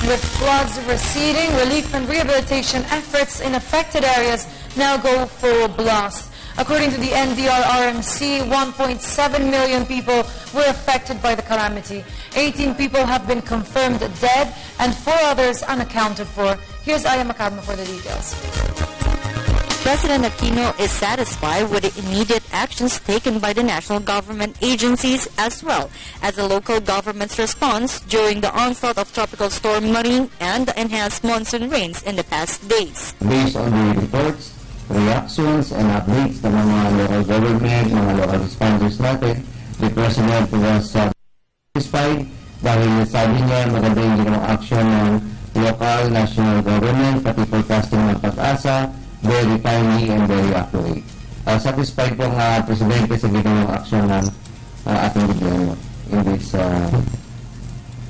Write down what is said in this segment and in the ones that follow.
With floods receding, relief and rehabilitation efforts in affected areas now go full blast. According to the NDR-RMC, 1.7 million people were affected by the calamity. 18 people have been confirmed dead and 4 others unaccounted for. Here's Aya Macalma for the details. President Aquino is satisfied with the immediate actions taken by the national government agencies as well as the local government's response during the onslaught of Tropical Storm Marine and the enhanced monsoon rains in the past days. Based on the reports, reactions, and updates ng mga local government, mga local responders natin, the President was satisfied dahil sabi niya maganda yung ginawang action ng local, national government, pati forecasting ng Pag-asa, very timely and very accurate. Satisfied po ang Presidente sa ginawang action ng ating gobyerno in this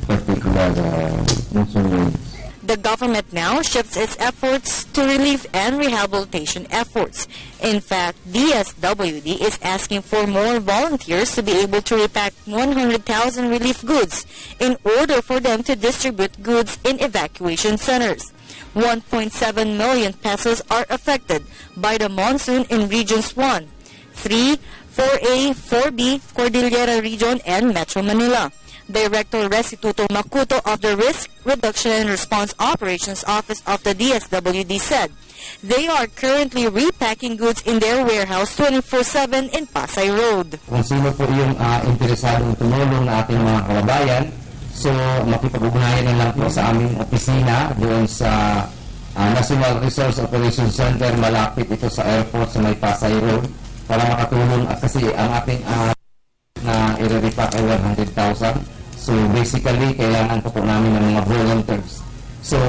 particular monsoon rains. The government now shifts its efforts to relief and rehabilitation efforts. In fact, DSWD is asking for more volunteers to be able to repack 100,000 relief goods in order for them to distribute goods in evacuation centers. 1.7 million pesos are affected by the monsoon in Regions 1, 3, 4A, 4B, Cordillera Region, and Metro Manila. Director Restituto Makuto of the Risk Reduction and Response Operations Office of the DSWD said they are currently repacking goods in their warehouse 24/7 in Pasay Road. Kung sino po yung interesadong tumulong na ating mga kababayan, so makipag-ugnayan na lang po sa aming opisina doon sa National Resource Operations Center. Malapit ito sa airport sa may Pasay Road para makatulong at kasi ang ating na i-repack ay 100,000. So basically, kailangan po namin ng mga volunteers. So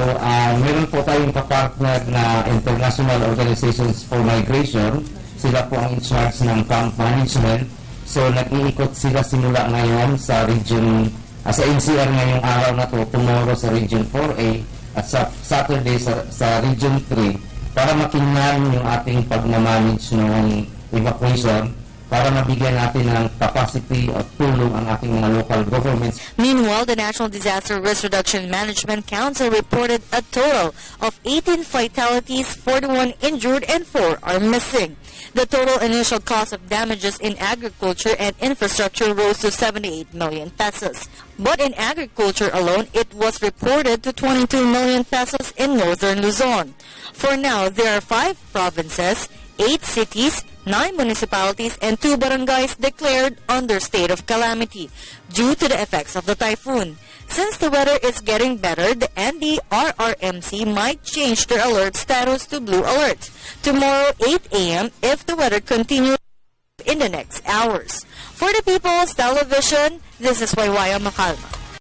meron po tayong kapartner na International Organizations for Migration. Sila po ang in charge ng camp management. So nag-iikot sila simula ngayon sa region, sa NCR ngayong araw na to, tomorrow sa Region 4A at sa Saturday sa Region 3 para makinggan yung ating pagmamanage ng evacuation, para mabigyan natin ng capacity at tulong ang ating mga local governments. Meanwhile, the National Disaster Risk Reduction Management Council reported a total of 18 fatalities, 41 injured, and 4 are missing. The total initial cost of damages in agriculture and infrastructure rose to 78 million pesos. But in agriculture alone, it was reported to 22 million pesos in northern Luzon. For now, there are 5 provinces, 8 cities, 9 municipalities, and 2 barangays declared under state of calamity due to the effects of the typhoon. Since the weather is getting better, the NDR-RMC might change their alert status to blue alert tomorrow 8 a.m. if the weather continues in the next hours. For the People's Television, this is Waywaya Macalma.